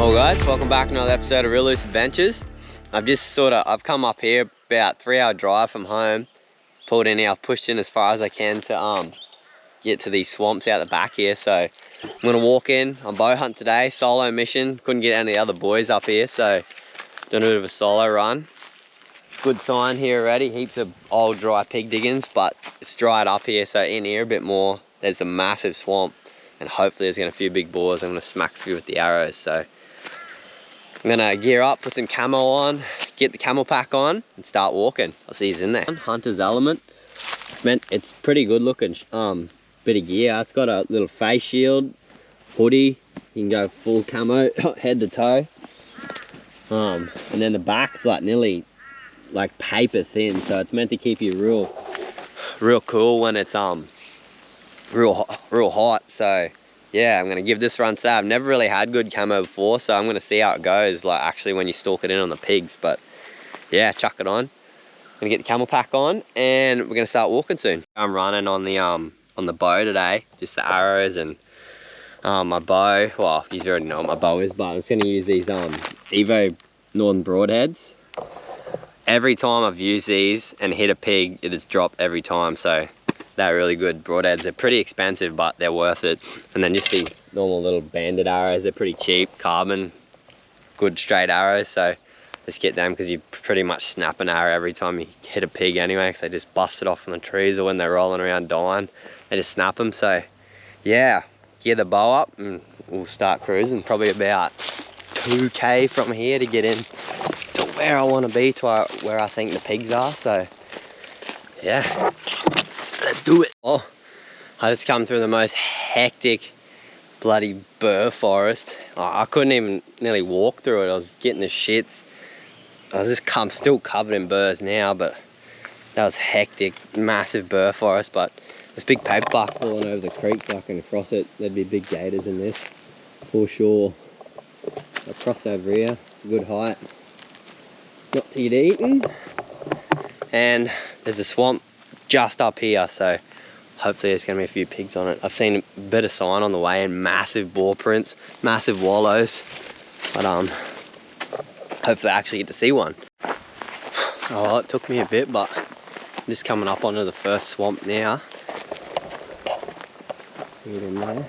Well guys, welcome back to another episode of Real Loose Adventures. I've come up here about 3-hour drive from home, pulled in here, I've pushed in as far as I can to get to these swamps out the back here. So I'm gonna walk in on bow hunt today, solo mission. Couldn't get any other boys up here, so doing a bit of a solo run. Good sign here already, heaps of old dry pig diggings, but it's dried up here, so in here a bit more, there's a massive swamp, and hopefully there's gonna be a few big boars. I'm gonna smack a few with the arrows. So I'm gonna gear up, put some camo on, get the camel pack on, and start walking. I'll see you in there. Hunter's Element. It's pretty good looking bit of gear. It's got a little face shield, hoodie. You can go full camo, head to toe. And then the back's like nearly like paper thin, so it's meant to keep you real cool when it's real hot. So yeah, I'm gonna give this a run today. I've never really had good camo before, so I'm gonna see how it goes, like actually when you stalk it in on the pigs. But yeah, chuck it on. I'm gonna get the camel pack on and we're gonna start walking soon. I'm running on the bow today, just the arrows and my bow. Well, you already know what my bow is, but I'm just gonna use these Evo Northern Broadheads. Every time I've used these and hit a pig, it has dropped every time, so they're really good broadheads. They're pretty expensive, but they're worth it. And then just these normal little banded arrows, they're pretty cheap, carbon, good straight arrows. So just get them because you pretty much snap an arrow every time you hit a pig anyway, because they just bust it off from the trees, or when they're rolling around dying, they just snap them. So yeah, gear the bow up and we'll start cruising. Probably about 2k from here to get in to where I want to be, to where I think the pigs are. So yeah, let's do it. Oh, I just come through the most hectic bloody burr forest. I couldn't even nearly walk through it. I was getting the shits. I was just still covered in burrs now, but that was hectic. Massive burr forest, but there's big paper barks falling over the creek so I can cross it. There'd be big gators in this for sure. I'll cross over here. It's a good height, not to get eaten. And there's a swamp just up here, so hopefully there's gonna be a few pigs on it. I've seen a bit of sign on the way and massive boar prints, massive wallows, but hopefully I actually get to see one. Oh, it took me a bit, but I'm just coming up onto the first swamp now. See it in there.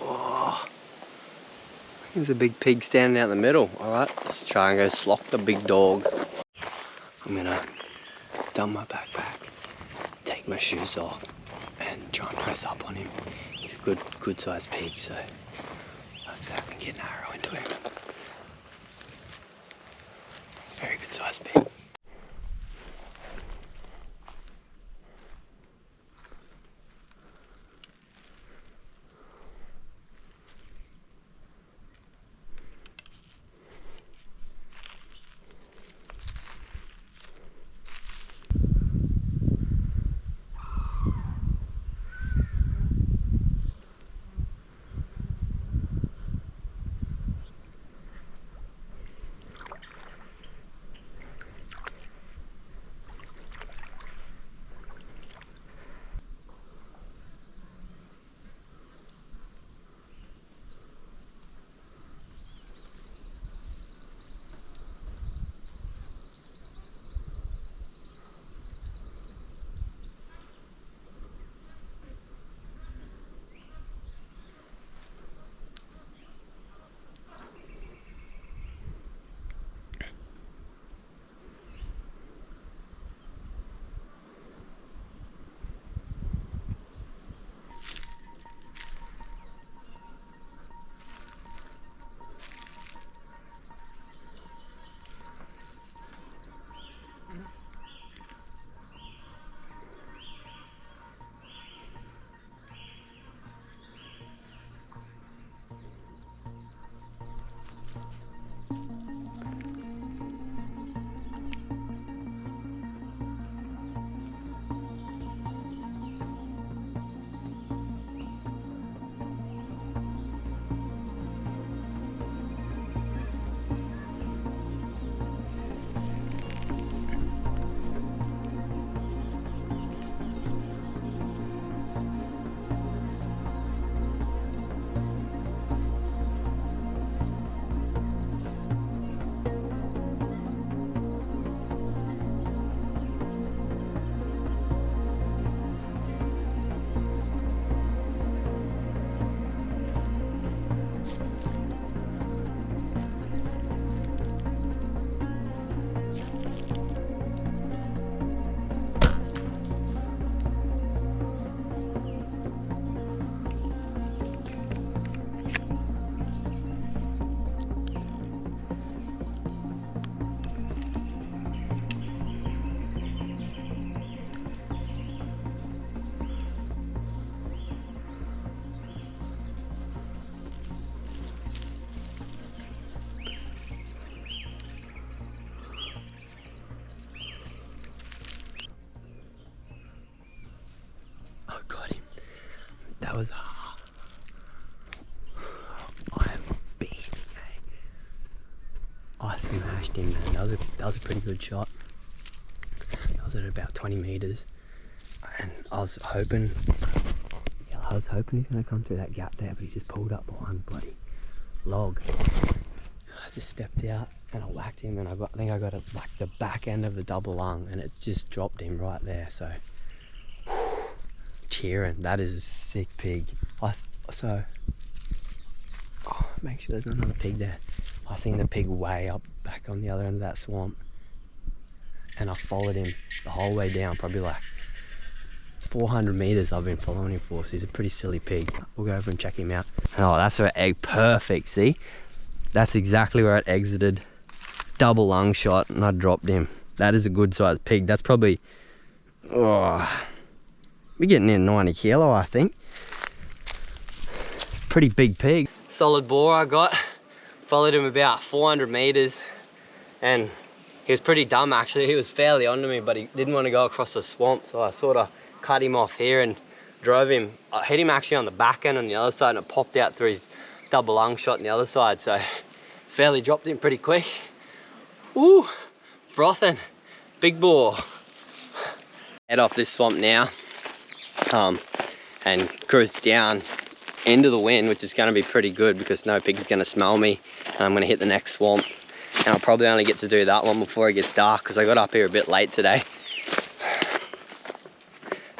Oh, there's a big pig standing out in the middle. All right, let's try and go slock the big dog. I'm gonna dump my backpack, take my shoes off, and try and press up on him. He's a good sized pig, so hopefully I can get an arrow into him. Very good sized pig. smashed him, man. That was a pretty good shot. That was at about 20 meters, and I was hoping he's gonna come through that gap there, but he just pulled up behind the bloody log. I just stepped out and I whacked him, and I think I got it like the back end of the double lung, and it just dropped him right there. So cheering, that is a sick pig. Make sure there's not another pig there. I seen the pig way up back on the other end of that swamp, and I followed him the whole way down, probably like 400 meters I've been following him for. So he's a pretty silly pig. We'll go over and check him out. Oh, that's where it egg, perfect, see? That's exactly where it exited. Double lung shot, and I dropped him. That is a good sized pig. That's probably, we're getting in 90 kilo, I think. Pretty big pig. Solid boar I got. Followed him about 400 meters, and he was pretty dumb actually. He was fairly onto me, but he didn't want to go across the swamp, so I sort of cut him off here and drove him. I hit him actually on the back end on the other side, and it popped out through his double lung shot on the other side, so fairly dropped him pretty quick. Ooh, frothing, big boar. Head off this swamp now, and cruise down into the wind, which is going to be pretty good because no pig's going to smell me. And I'm going to hit the next swamp, and I'll probably only get to do that one before it gets dark because I got up here a bit late today.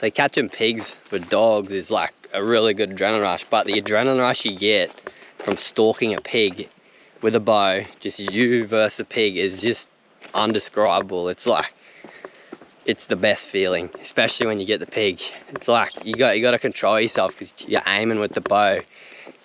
So catching pigs with dogs is like a really good adrenaline rush, but the adrenaline rush you get from stalking a pig with a bow, just you versus a pig, is just undescribable. It's like, it's the best feeling, especially when you get the pig. It's like you got to control yourself because you're aiming with the bow.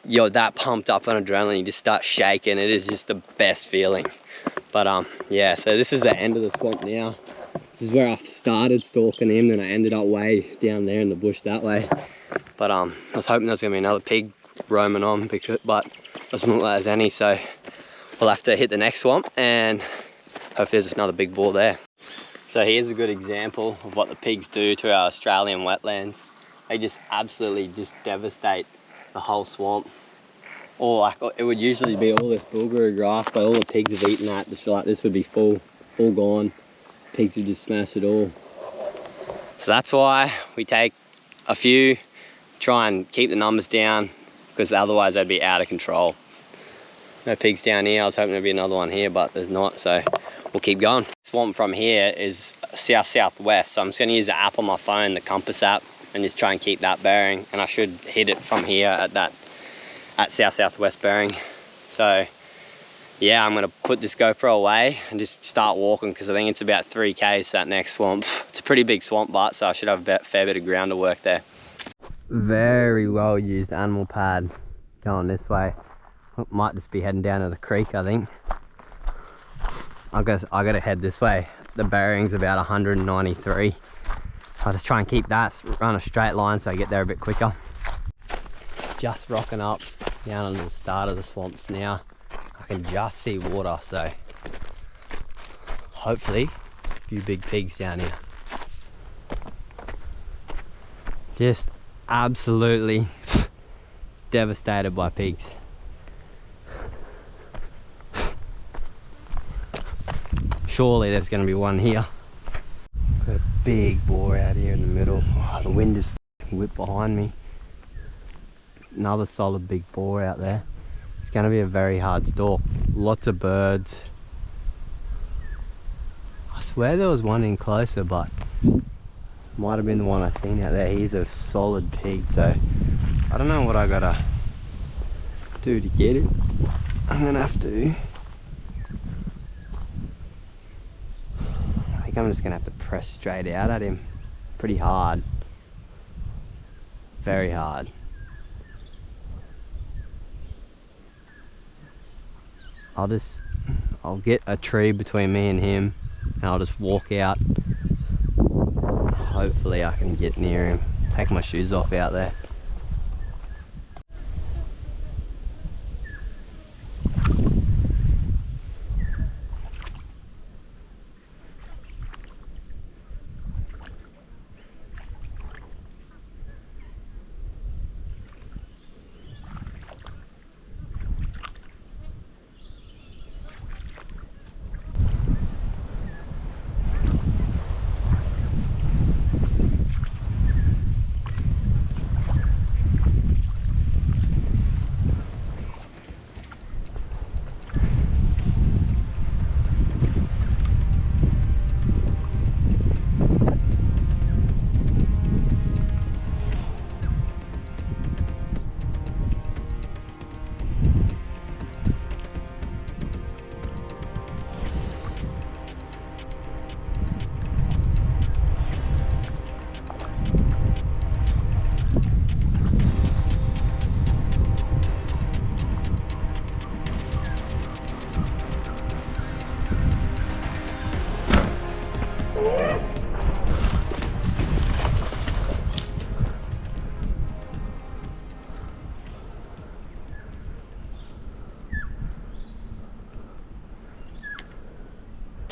You're that pumped up on adrenaline, you just start shaking. It is just the best feeling. But yeah, so this is the end of the swamp now. This is where I started stalking him, then I ended up way down there in the bush that way. But I was hoping there was gonna be another pig roaming on, but it doesn't look like there's any, so we'll have to hit the next swamp and hopefully there's another big boar there. So here's a good example of what the pigs do to our Australian wetlands. They just absolutely just devastate the whole swamp. Or like, it would usually be all this bulgur grass, but all the pigs have eaten that. Just like this would be full, all gone. Pigs would just smash it all. So that's why we take a few, try and keep the numbers down, because otherwise they'd be out of control. No pigs down here. I was hoping there'd be another one here, but there's not, so we'll keep going. Swamp from here is south-southwest, so I'm just going to use the app on my phone, the compass app, and just try and keep that bearing, and I should hit it from here at south-southwest bearing. So yeah, I'm going to put this GoPro away and just start walking, because I think it's about 3 k's to that next swamp. It's a pretty big swamp butt, so I should have a fair bit of ground to work there. Very well used animal pad going this way. Might just be heading down to the creek, I think. I gotta head this way. The bearing's about 193. I'll just try and keep that, run a straight line so I get there a bit quicker. Just rocking up down on the start of the swamps now. I can just see water, so hopefully a few big pigs down here. Just absolutely devastated by pigs. Surely there's going to be one here. Got a big boar out here in the middle. Oh, the wind just whipped behind me. Another solid big boar out there. It's going to be a very hard stalk. Lots of birds. I swear there was one in closer, but might have been the one I seen out there. He's a solid pig, so I don't know what I gotta do to get it. I'm gonna have to, I think I'm just gonna have to press straight out at him. Pretty hard. Very hard. I'll get a tree between me and him, and I'll just walk out. Hopefully I can get near him. Take my shoes off out there.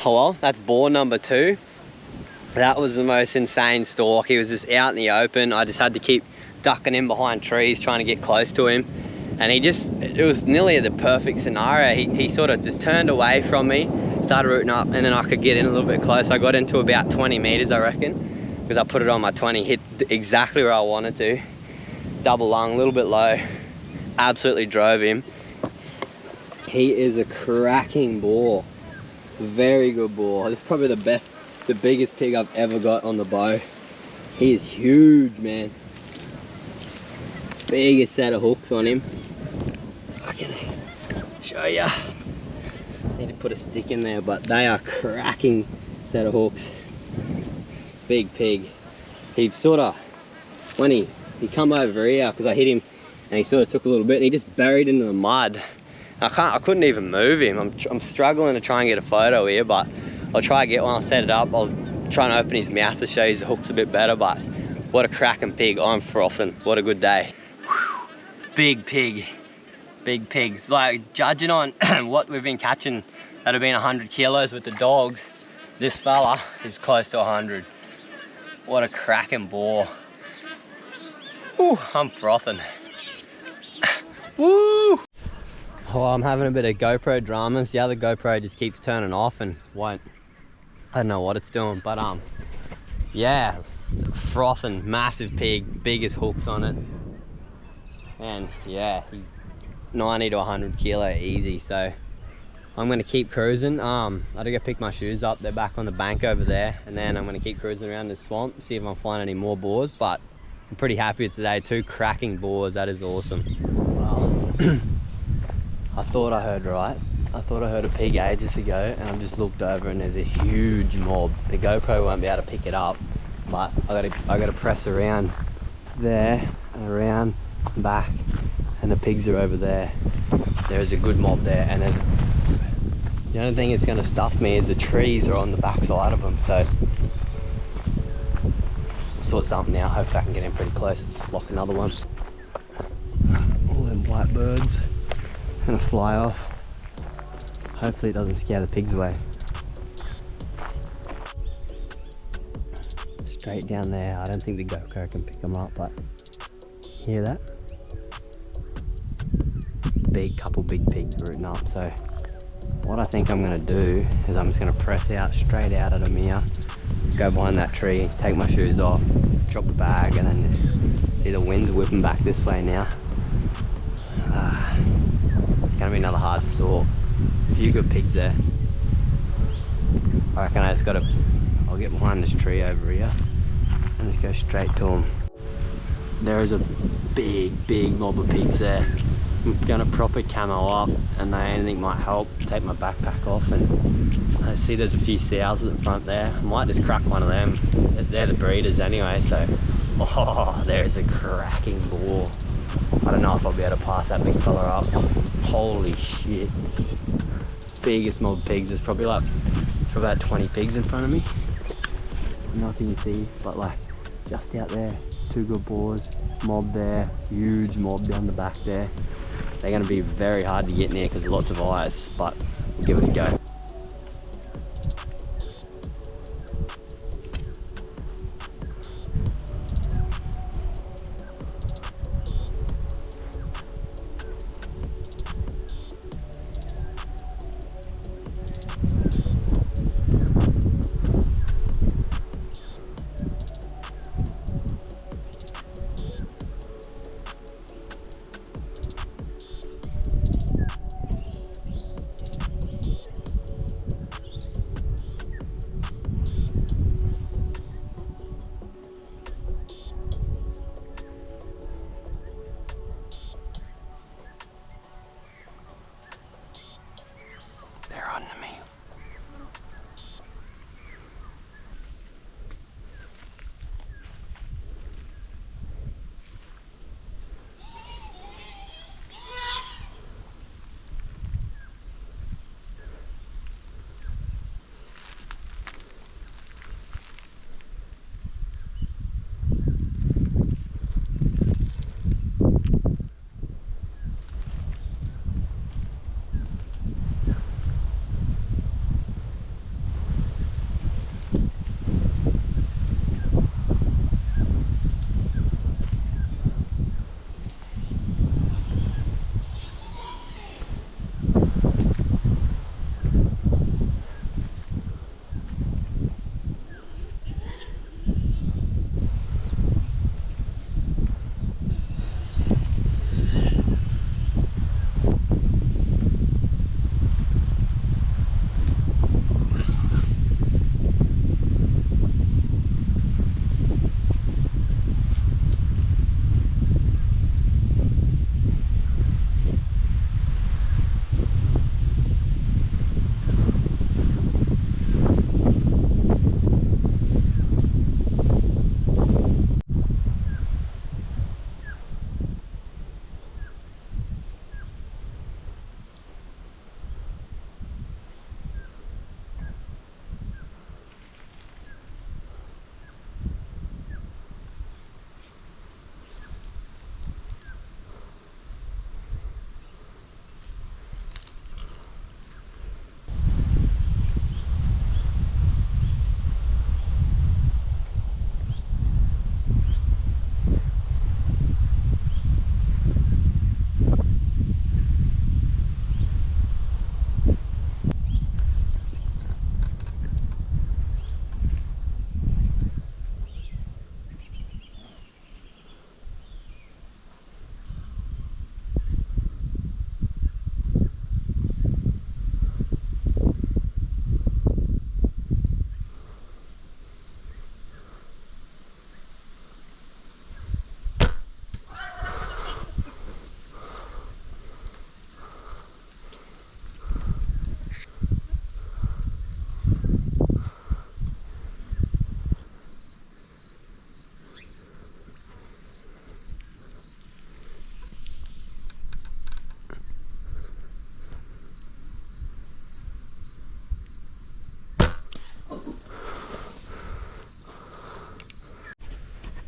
Oh well, that's boar number 2. That was the most insane stalk. He was just out in the open. I just had to keep ducking in behind trees, trying to get close to him. And it was nearly the perfect scenario. He sort of just turned away from me, started rooting up, and then I could get in a little bit close. I got into about 20 meters, I reckon, because I put it on my 20, hit exactly where I wanted to. Double lung, a little bit low. Absolutely drove him. He is a cracking boar. Very good boar. This is probably the biggest pig I've ever got on the bow. He is huge, man. Biggest set of hooks on him. I can show ya. Need to put a stick in there, but they are cracking set of hooks. Big pig. He sort of, when he come over here, because I hit him, and he sort of took a little bit, and he just buried into the mud. I couldn't even move him. I'm struggling to try and get a photo here, but I'll try to get one. I'll set it up. I'll try and open his mouth to show you the hooks a bit better, but what a cracking pig. I'm frothing. What a good day. Big pig. Big pigs. Like, judging on what we've been catching that have been 100 kilos with the dogs, this fella is close to 100. What a cracking boar. Woo, I'm frothing. Woo! Oh, I'm having a bit of GoPro dramas. The other GoPro just keeps turning off and won't. I don't know what it's doing, but yeah, frothing, massive pig, biggest hooks on it. And yeah, he's 90 to 100 kilo easy, so I'm gonna keep cruising. I gotta go pick my shoes up. They're back on the bank over there, and then I'm gonna keep cruising around the swamp, see if I find any more boars, but I'm pretty happy with today. 2 cracking boars. That is awesome. Well, I thought I heard right. I thought I heard a pig ages ago, and I've just looked over and there's a huge mob. The GoPro won't be able to pick it up, but I gotta press around there and around and back, and the pigs are over there. There is a good mob there, and the only thing that's gonna stuff me is the trees are on the back side of them, so I'll sort something out. Hopefully I can get in pretty close. Let's lock another one. All them white birds gonna fly off. Hopefully it doesn't scare the pigs away. Straight down there. I don't think the GoPro can pick them up, but hear that? Couple big pigs rooting up. So what I think I'm gonna do is I'm just gonna press out straight out at them here, go behind that tree, take my shoes off, drop the bag, and then see the wind's whipping back this way now. It's gonna be another hard stalk. A few good pigs there. I reckon I'll get behind this tree over here and just go straight to them. There is a big mob of pigs there. I'm gonna proper camo up, and anything might help. Take my backpack off, and I see there's a few sows at the front there. I might just crack one of them. They're the breeders anyway, so. Oh, there's a cracking boar. I don't know if I'll be able to pass that big fella up. Holy shit. Biggest mob of pigs. There's probably like for about 20 pigs in front of me. Nothing you see, but like just out there, 2 good boars, mob there, huge mob down the back there. They're going to be very hard to get near because there's lots of eyes, but we'll give it a go.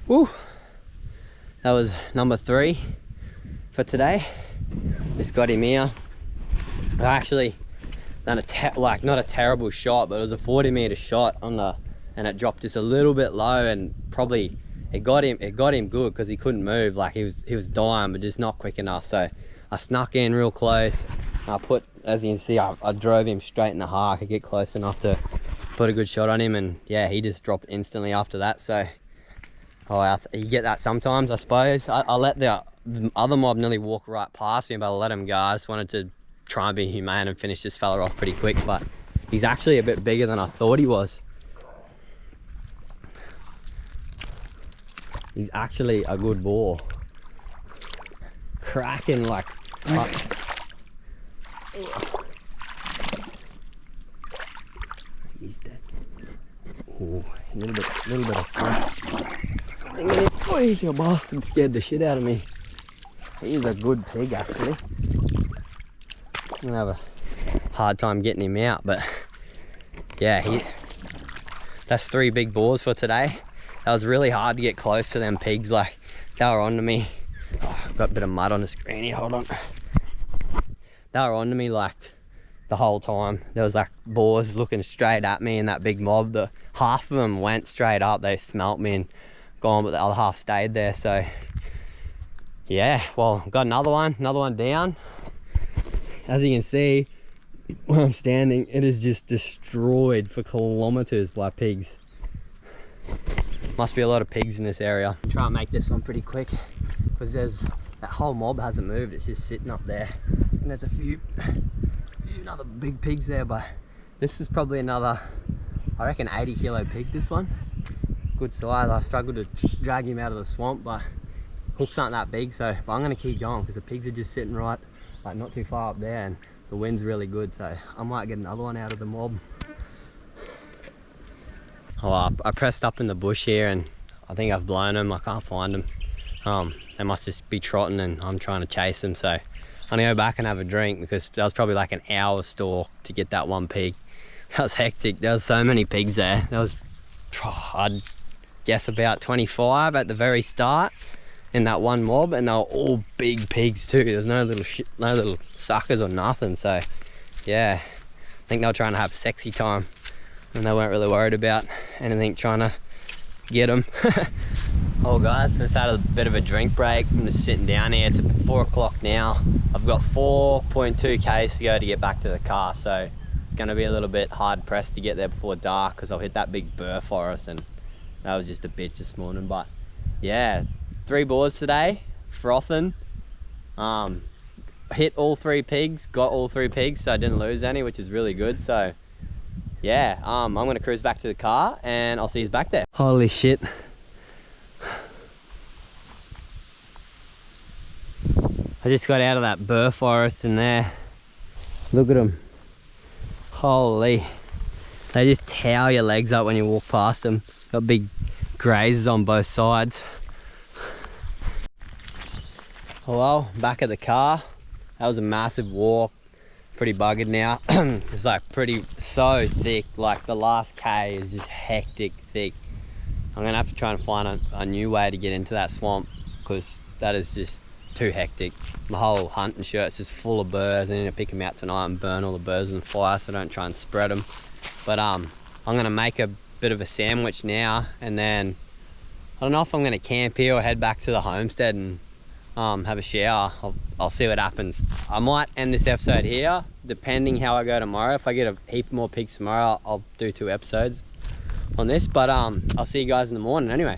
Woo! That was number 3 for today. Just got him here. I actually done not a terrible shot, but it was a 40-meter shot on the, and it dropped just a little bit low, and probably it got him good because he couldn't move. Like he was dying, but just not quick enough. So I snuck in real close. I put, as you can see, I drove him straight in the heart. I could get close enough to put a good shot on him, and yeah, he just dropped instantly after that. So you get that sometimes, I suppose. I let the other mob nearly walk right past me, but I let him go. I just wanted to try and be humane and finish this fella off pretty quick, but he's actually a bit bigger than I thought he was. He's actually a good boar. Cracking like... He's dead. Ooh, a little bit of stuff. Oh, you bastard scared the shit out of me. He's a good pig, actually. I'm gonna have a hard time getting him out, but yeah, that's 3 big boars for today. That was really hard to get close to them pigs. Like, they were onto me. Oh, I've got a bit of mud on the screen here, hold on. They were onto me like the whole time. There was like boars looking straight at me in that big mob. Half of them went straight up, they smelt me and gone, but the other half stayed there. So yeah, well, got another one down. As you can see, where I'm standing, it is just destroyed for kilometers by pigs. Must be a lot of pigs in this area. Try and make this one pretty quick, because that whole mob hasn't moved. It's just sitting up there, and there's a few other big pigs there, but this is probably another, I reckon, 80-kilo pig, this one. Good size. I struggled to drag him out of the swamp, but hooks aren't that big, so but I'm gonna keep going because the pigs are just sitting right, like, not too far up there, and the wind's really good, so I might get another one out of the mob. Oh, I pressed up in the bush here, and I think I've blown them. I can't find them. They must just be trotting, and I'm trying to chase them, so I'm gonna go back and have a drink, because that was probably like an hour stalk to get that one pig. That was hectic. There was so many pigs there. There was, I'd guess, about 25 at the very start in that one mob, and they were all big pigs too. There's no little suckers or nothing. So yeah, I think they were trying to have sexy time, and they weren't really worried about anything trying to get them. Oh guys, just had a bit of a drink break. I'm just sitting down here. It's 4 o'clock now. I've got 4.2 k's to go to get back to the car, so it's going to be a little bit hard pressed to get there before dark, because I'll hit that big burr forest, and that was just a bitch this morning. But yeah, 3 boars today, frothing. Hit all 3 pigs, got all 3 pigs, so I didn't lose any, which is really good. So yeah, I'm gonna cruise back to the car, and I'll see you back there. Holy shit. I just got out of that burr forest in there. Look at them. Holy. They just tower your legs up when you walk past them. Got big grazes on both sides. Well, back at the car. That was a massive walk. Pretty buggered now. It's like so thick. Like the last K is just hectic thick. I'm gonna have to try and find a new way to get into that swamp, because that is just too hectic. My whole hunting shirt's just full of burrs. I need to pick them out tonight and burn all the burrs in the fire, so I don't try and spread them. But I'm gonna make a bit of a sandwich now, and then I don't know if I'm gonna camp here or head back to the homestead and have a shower. I'll see what happens. I might end this episode here, depending how I go tomorrow. If I get a heap more pigs tomorrow, I'll do 2 episodes on this, but I'll see you guys in the morning anyway.